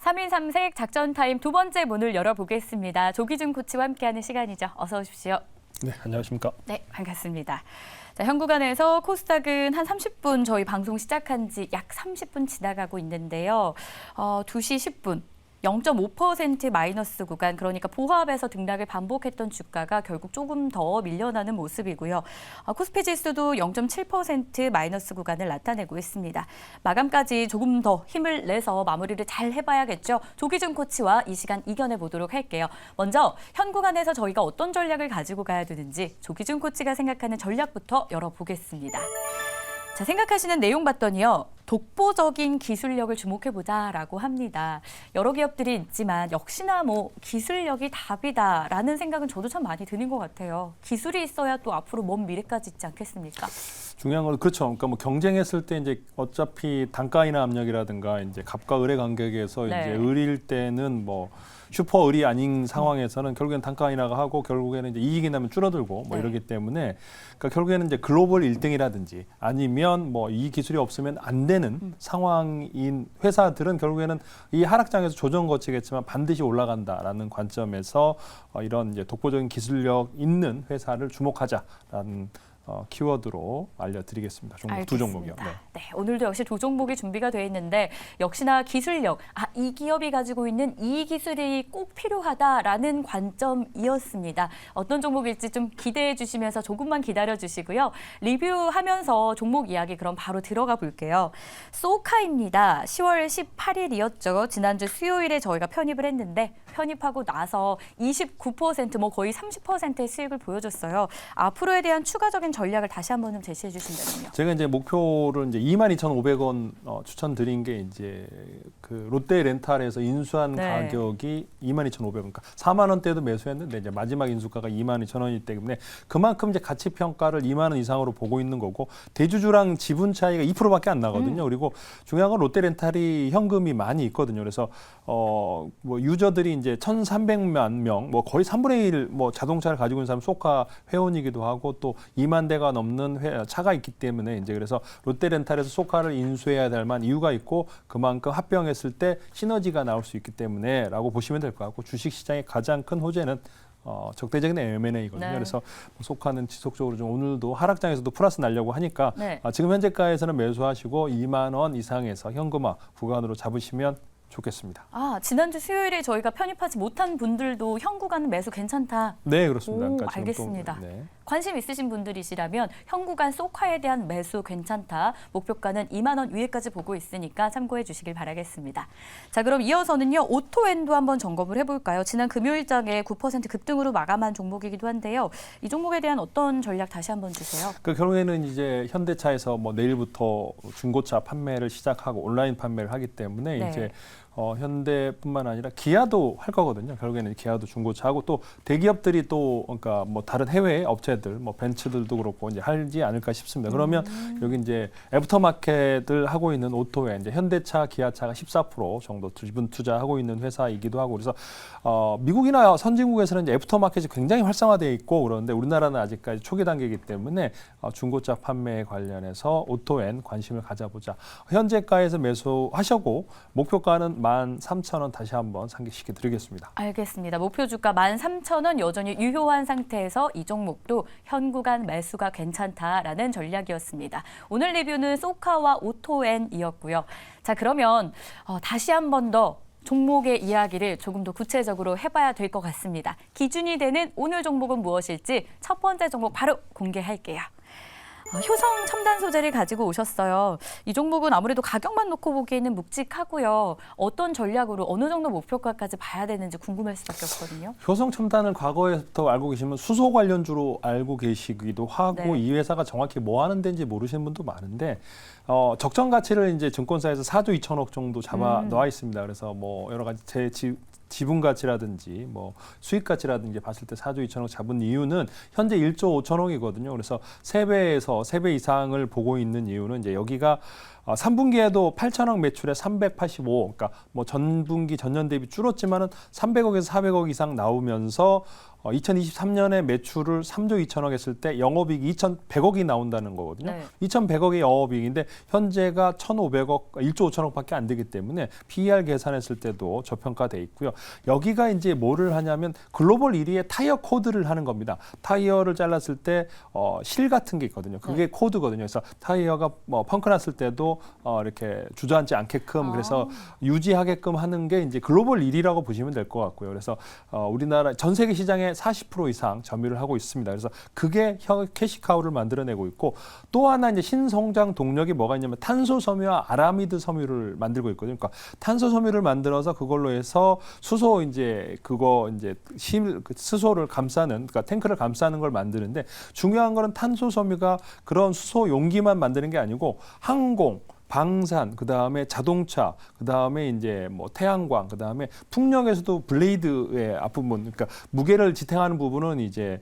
3인 3색 작전 타임 두 번째 문을 열어보겠습니다. 조기준 코치와 함께하는 시간이죠. 어서 오십시오. 네, 안녕하십니까. 네, 반갑습니다. 자, 현구간에서 코스닥은 한 30분 저희 방송 시작한 지 약 30분 지나가고 있는데요. 2시 10분. 0.5% 마이너스 구간, 그러니까 보합에서 등락을 반복했던 주가가 결국 조금 더 밀려나는 모습이고요. 코스피 지수도 0.7% 마이너스 구간을 나타내고 있습니다. 마감까지 조금 더 힘을 내서 마무리를 잘 해봐야겠죠. 조기준 코치와 이 시간 이겨내 보도록 할게요. 먼저 현 구간에서 저희가 어떤 전략을 가지고 가야 되는지 조기준 코치가 생각하는 전략부터 열어보겠습니다. 자, 생각하시는 내용 봤더니요. 독보적인 기술력을 주목해보자라고 합니다. 여러 기업들이 있지만 역시나 기술력이 답이다라는 생각은 저도 참 많이 드는 것 같아요. 기술이 있어야 또 앞으로 먼 미래까지 있지 않겠습니까? 중요한 건 그렇죠. 그러니까 경쟁했을 때 이제 어차피 단가 인하 압력이라든가 이제 값과 을의 간격에서 네. 이제 을일 때는 슈퍼 을이 아닌 상황에서는 결국엔 단가 인하가 하고 결국에는 이제 이익이 나면 줄어들고 네. 이러기 때문에 그러니까 결국에는 이제 글로벌 1등이라든지 아니면 이 기술이 없으면 안 되는 상황인 회사들은 결국에는 이 하락장에서 조정 거치겠지만 반드시 올라간다라는 관점에서 이런 이제 독보적인 기술력 있는 회사를 주목하자라는 키워드로 알려드리겠습니다. 두 종목이요. 네, 오늘도 역시 두 종목이 준비가 되어 있는데 역시나 기술력, 이 기업이 가지고 있는 이 기술이 꼭 필요하다라는 관점이었습니다. 어떤 종목일지 좀 기대해 주시면서 조금만 기다려 주시고요. 리뷰하면서 종목 이야기 그럼 바로 들어가 볼게요. 소카입니다. 10월 18일이었죠. 지난주 수요일에 저희가 편입을 했는데 편입하고 나서 29% 거의 30%의 수익을 보여줬어요. 앞으로에 대한 추가적인 전략을 다시 한번 좀 제시해 주신다면요. 제가 이제 목표를 이제 22,500원 추천드린 게 이제 그 롯데 렌탈에서 인수한 가격이 22,500원, 그러니까 4만 원대도 매수했는데 이제 마지막 인수가가 22,000원이기 때문에 그만큼 이제 가치 평가를 2만 원 이상으로 보고 있는 거고 대주주랑 지분 차이가 2%밖에 안 나거든요. 그리고 중요한 건 롯데 렌탈이 현금이 많이 있거든요. 그래서 유저들이 이제 1,300만 명, 거의 3분의 1 자동차를 가지고 있는 사람 소카 회원이기도 하고 또 2만 대가 넘는 차가 있기 때문에 이제 그래서 롯데렌탈에서 소카를 인수해야 될 만한 이유가 있고 그만큼 합병했을 때 시너지가 나올 수 있기 때문에라고 보시면 될 것 같고 주식시장의 가장 큰 호재는 적대적인 M&A거든요. 그래서 소카는 지속적으로 좀 오늘도 하락장에서도 플러스 날려고 하니까 지금 현재가에서는 매수하시고 2만 원 이상에서 현금화 구간으로 잡으시면 좋겠습니다. 지난주 수요일에 저희가 편입하지 못한 분들도 현 구간 매수 괜찮다. 네, 그렇습니다. 그러니까 알겠습니다. 관심 있으신 분들이시라면 현 구간 소카에 대한 매수 괜찮다. 목표가는 2만 원 위에까지 보고 있으니까 참고해 주시길 바라겠습니다. 자, 그럼 이어서는요. 오토엔도 한번 점검을 해볼까요? 지난 금요일장에 9% 급등으로 마감한 종목이기도 한데요. 이 종목에 대한 어떤 전략 다시 한번 주세요. 결국에는 이제 현대차에서 내일부터 중고차 판매를 시작하고 온라인 판매를 하기 때문에 이제 현대뿐만 아니라 기아도 할 거거든요. 결국에는 기아도 중고차하고 또 대기업들이 또 그러니까 다른 해외 업체들, 벤츠들도 그렇고 이제 하지 않을까 싶습니다. 그러면 여기 이제 애프터마켓을 하고 있는 오토에 이제 현대차, 기아차가 14% 정도 지분 투자하고 있는 회사이기도 하고 그래서 미국이나 선진국에서는 이제 애프터마켓이 굉장히 활성화되어 있고 그런데 우리나라는 아직까지 초기 단계이기 때문에 중고차 판매에 관련해서 오토엔 관심을 가져보자. 현재가에서 매수하시고 목표가는 13,000원 다시 한번 상기시켜 드리겠습니다. 알겠습니다. 목표 주가 13,000원 여전히 유효한 상태에서 이 종목도 현 구간 매수가 괜찮다라는 전략이었습니다. 오늘 리뷰는 소카와 오토엔이었고요. 자, 그러면 다시 한 번 더 종목의 이야기를 조금 더 구체적으로 해봐야 될 것 같습니다. 기준이 되는 오늘 종목은 무엇일지 첫 번째 종목 바로 공개할게요. 효성 첨단 소재를 가지고 오셨어요. 이 종목은 아무래도 가격만 놓고 보기에는 묵직하고요. 어떤 전략으로 어느 정도 목표가까지 봐야 되는지 궁금할 수밖에 없거든요. 효성 첨단을 과거에부터 알고 계시면 수소 관련주로 알고 계시기도 하고 이 회사가 정확히 뭐 하는 데인지 모르시는 분도 많은데 적정 가치를 이제 증권사에서 4조 2천억 정도 잡아 놓아 있습니다. 그래서 여러 가지 지분 가치라든지 수익 가치라든지 봤을 때 4조 2천억 잡은 이유는 현재 1조 5천억이거든요. 그래서 3배 이상을 보고 있는 이유는 이제 여기가 3분기에도 8천억 매출에 385, 그러니까 뭐 전분기 전년 대비 줄었지만은 300억에서 400억 이상 나오면서 2023년에 매출을 3조 2천억 했을 때 영업이익이 2,100억이 나온다는 거거든요. 네. 2,100억이 영업이익인데 현재가 1,500억, 1조 5천억밖에 안 되기 때문에 PER 계산했을 때도 저평가돼 있고요. 여기가 이제 뭐를 하냐면 글로벌 1위의 타이어 코드를 하는 겁니다. 타이어를 잘랐을 때 실 같은 게 있거든요. 그게 코드거든요. 그래서 타이어가 뭐 펑크 났을 때도 이렇게 주저앉지 않게끔 그래서 유지하게끔 하는 게 이제 글로벌 1위라고 보시면 될 것 같고요. 그래서 우리나라 전 세계 시장의 40% 이상 점유를 하고 있습니다. 그래서 그게 캐시카우를 만들어내고 있고 또 하나 이제 신성장 동력이 뭐가 있냐면 탄소 섬유와 아라미드 섬유를 만들고 있거든요. 그러니까 탄소 섬유를 만들어서 그걸로 해서 수소 이제 그거 이제 수소를 감싸는 그러니까 탱크를 감싸는 걸 만드는데 중요한 거는 탄소 섬유가 그런 수소 용기만 만드는 게 아니고 항공 방산, 그다음에 자동차, 그다음에 이제 뭐 태양광, 그다음에 풍력에서도 블레이드의 앞부분, 그러니까 무게를 지탱하는 부분은 이제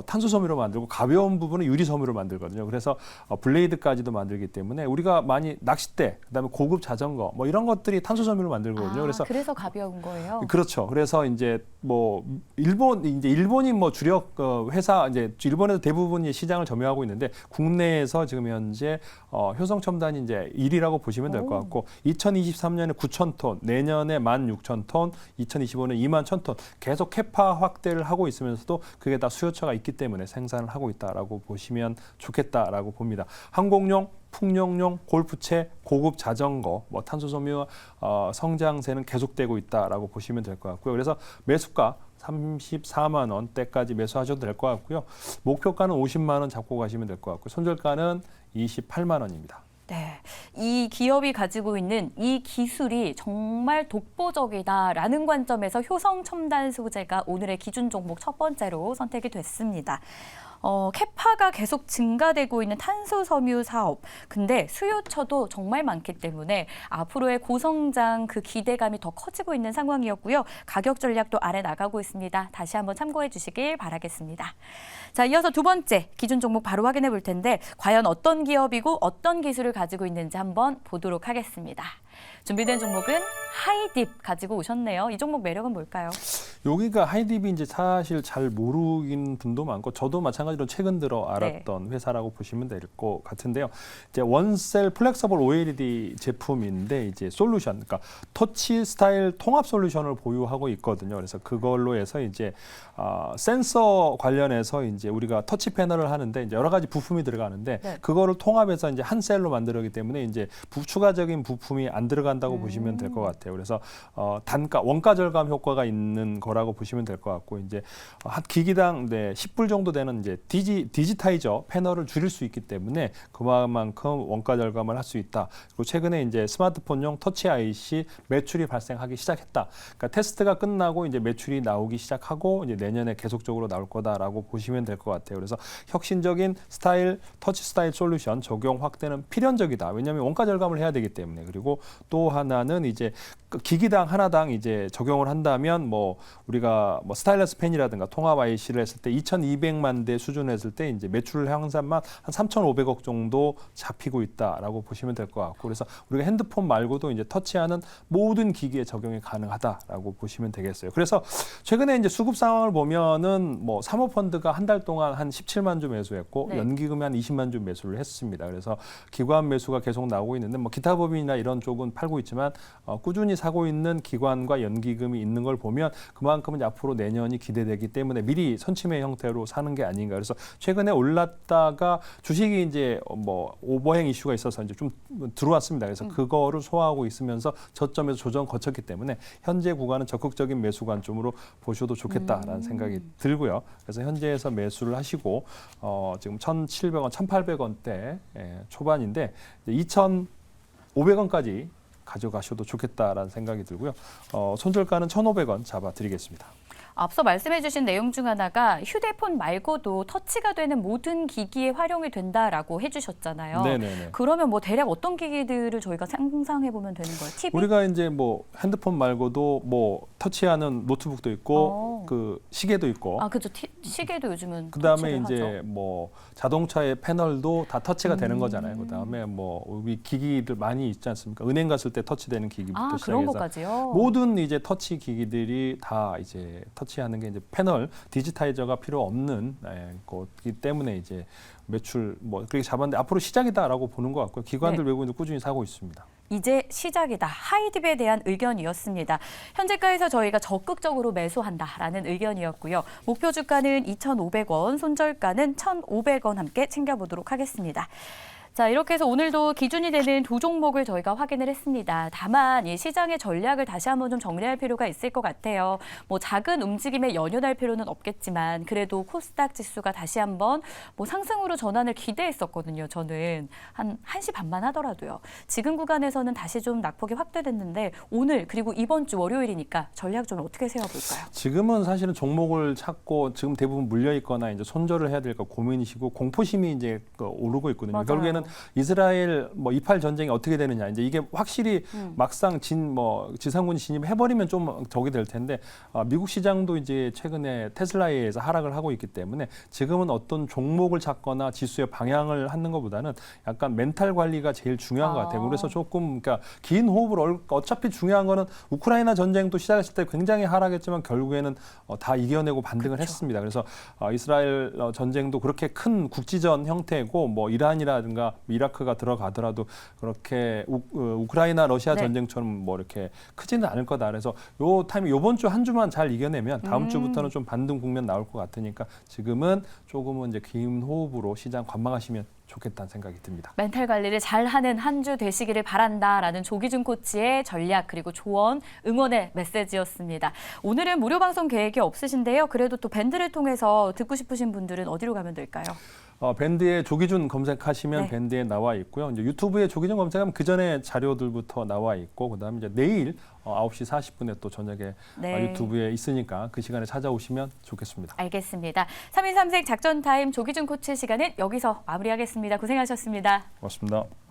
탄소 섬유로 만들고 가벼운 부분은 유리 섬유로 만들거든요. 그래서 블레이드까지도 만들기 때문에 우리가 많이 낚싯대, 그다음에 고급 자전거 뭐 이런 것들이 탄소 섬유로 만들거든요. 그래서 가벼운 거예요. 그렇죠. 그래서 이제 뭐 일본이 뭐 주력 회사 이제 일본에서 대부분 시장을 점유하고 있는데 국내에서 지금 현재 효성 첨단이 이제 1위라고 보시면 될 것 같고 2023년에 9,000톤, 내년에 16,000톤, 2025년에 21,000톤 계속 캐파 확대를 하고 있으면서도 그게 다 수요처가 있기 때문에 생산을 하고 있다라고 보시면 좋겠다라고 봅니다. 항공용, 풍력용, 골프채, 고급 자전거, 뭐 탄소섬유 성장세는 계속되고 있다라고 보시면 될 것 같고요. 그래서 매수가 34만 원대까지 매수하셔도 될 것 같고요. 목표가는 50만 원 잡고 가시면 될 것 같고요. 손절가는 28만 원입니다. 네, 이 기업이 가지고 있는 이 기술이 정말 독보적이다라는 관점에서 효성 첨단 소재가 오늘의 기준 종목 첫 번째로 선택이 됐습니다. 캐파가 계속 증가되고 있는 탄소 섬유 사업. 근데 수요처도 정말 많기 때문에 앞으로의 고성장 그 기대감이 더 커지고 있는 상황이었고요. 가격 전략도 아래 나가고 있습니다. 다시 한번 참고해 주시길 바라겠습니다. 자, 이어서 두 번째 기준 종목 바로 확인해 볼 텐데 과연 어떤 기업이고 어떤 기술을 가지고 있는지 한번 보도록 하겠습니다. 준비된 종목은 하이딥 가지고 오셨네요. 이 종목 매력은 뭘까요? 여기가 하이딥이 이제 사실 잘 모르는 분도 많고 저도 마찬가지로 최근 들어 알았던 회사라고 보시면 될 것 같은데요. 이제 원셀 플렉서블 OLED 제품인데 이제 솔루션, 그러니까 터치 스타일 통합 솔루션을 보유하고 있거든요. 그래서 그걸로 해서 이제 센서 관련해서 이제 우리가 터치 패널을 하는데 이제 여러 가지 부품이 들어가는데 그거를 통합해서 이제 한 셀로 만들기 때문에 이제 추가적인 부품이 안 들어간다고 보시면 될 것 같아요. 그래서 단가, 원가 절감 효과가 있는 거라고 보시면 될 것 같고 이제 한 기기당 10불 정도 되는 이제 디지타이저 패널을 줄일 수 있기 때문에 그만큼 원가 절감을 할 수 있다. 그리고 최근에 이제 스마트폰용 터치 IC 매출이 발생하기 시작했다. 그러니까 테스트가 끝나고 이제 매출이 나오기 시작하고 이제 내년에 계속적으로 나올 거다라고 보시면 될 것 같아요. 그래서 혁신적인 터치 스타일 솔루션 적용 확대는 필연적이다. 왜냐하면 원가 절감을 해야 되기 때문에. 그리고 또 하나는 이제 기기당 하나당 이제 적용을 한다면 뭐 우리가 뭐 스타일러스 펜이라든가 통합 IC를 했을 때 2,200만 대 수준 했을 때 이제 매출 향상만 한 3,500억 정도 잡히고 있다라고 보시면 될 것 같고 그래서 우리가 핸드폰 말고도 이제 터치하는 모든 기기에 적용이 가능하다라고 보시면 되겠어요. 그래서 최근에 이제 수급 상황을 보면은 뭐 사모펀드가 한 달 동안 한 17만 주 매수했고 연기금이 한 20만 주 매수를 했습니다. 그래서 기관 매수가 계속 나오고 있는데 뭐 기타 법인이나 이런 쪽은 팔고 있지만 꾸준히 사고 있는 기관과 연기금이 있는 걸 보면 그만큼은 앞으로 내년이 기대되기 때문에 미리 선침의 형태로 사는 게 아닌가. 그래서 최근에 올랐다가 주식이 이제 뭐 오버행 이슈가 있어서 이제 좀 들어왔습니다. 그래서 그거를 소화하고 있으면서 저점에서 조정 거쳤기 때문에 현재 구간은 적극적인 매수 관점으로 보셔도 좋겠다라는 생각이 들고요. 그래서 현재에서 매수를 하시고 지금 1,700원, 1,800원대 초반인데 2,500원까지 가져가셔도 좋겠다라는 생각이 들고요. 손절가는 1,500원 잡아드리겠습니다. 앞서 말씀해 주신 내용 중 하나가 휴대폰 말고도 터치가 되는 모든 기기에 활용이 된다라고 해주셨잖아요. 네네네. 그러면 뭐 대략 어떤 기기들을 저희가 상상해 보면 되는 거예요? TV? 우리가 이제 뭐 핸드폰 말고도 뭐 터치하는 노트북도 있고 그 시계도 있고. 아, 그렇죠. 시계도 요즘은 그다음에 터치를 이제 하죠. 뭐 자동차의 패널도 다 터치가 되는 거잖아요. 그다음에 뭐 우리 기기들 많이 있지 않습니까? 은행 갔을 때 터치되는 기기부터 아, 그런 시작해서 것까지요? 모든 이제 터치 기기들이 다 이제 터치하는 게 이제 패널 디지타이저가 필요 없는 거기 때문에 이제 매출 뭐 그렇게 잡았는데 앞으로 시작이다라고 보는 것 같고요. 기관들 네. 외국인들 꾸준히 사고 있습니다. 이제 시작이다. 하이딥에 대한 의견이었습니다. 현재가에서 저희가 적극적으로 매수한다라는 의견이었고요. 목표 주가는 2,500원, 손절가는 1,500원 함께 챙겨보도록 하겠습니다. 자, 이렇게 해서 오늘도 기준이 되는 두 종목을 저희가 확인을 했습니다. 다만 이 시장의 전략을 다시 한번 좀 정리할 필요가 있을 것 같아요. 뭐 작은 움직임에 연연할 필요는 없겠지만 그래도 코스닥 지수가 다시 한번 뭐 상승으로 전환을 기대했었거든요. 저는 한 1시 반만 하더라도요. 지금 구간에서는 다시 좀 낙폭이 확대됐는데 오늘 그리고 이번 주 월요일이니까 전략 좀 어떻게 세워볼까요? 지금은 사실은 종목을 찾고 지금 대부분 물려 있거나 이제 손절을 해야 될까 고민이시고 공포심이 이제 오르고 있거든요. 맞아요. 결국에는 이스라엘 뭐 이팔 전쟁이 어떻게 되느냐 이제 이게 확실히 막상 지상군 진입해버리면 좀 적이 될 텐데 미국 시장도 이제 최근에 테슬라에 의해서 하락을 하고 있기 때문에 지금은 어떤 종목을 찾거나 지수의 방향을 하는 것보다는 약간 멘탈 관리가 제일 중요한 것 같아요. 그래서 조금 그러니까 긴 호흡을 어차피 중요한 거는 우크라이나 전쟁도 시작했을 때 굉장히 하락했지만 결국에는 다 이겨내고 반등을 했습니다. 그래서 이스라엘 전쟁도 그렇게 큰 국지전 형태고 뭐 이란이라든가 이라크가 들어가더라도 그렇게 우크라이나 러시아 네. 전쟁처럼 뭐 이렇게 크지는 않을 거다. 그래서 요 타이밍 요번 주 한 주만 잘 이겨내면 다음 주부터는 좀 반등 국면 나올 것 같으니까 지금은 조금은 이제 긴 호흡으로 시장 관망하시면 좋겠다는 생각이 듭니다. 멘탈 관리를 잘하는 한 주 되시기를 바란다라는 조기준 코치의 전략 그리고 조언, 응원의 메시지였습니다. 오늘은 무료 방송 계획이 없으신데요. 그래도 또 밴드를 통해서 듣고 싶으신 분들은 어디로 가면 될까요? 밴드에 조기준 검색하시면 네. 밴드에 나와 있고요. 이제 유튜브에 조기준 검색하면 그 전에 자료들부터 나와 있고 그다음에 이제 내일 9시 40분에 또 저녁에 네. 유튜브에 있으니까 그 시간에 찾아오시면 좋겠습니다. 알겠습니다. 3인 3색 작전 타임 조기준 코치 시간은 여기서 마무리하겠습니다. 고생하셨습니다. 고맙습니다.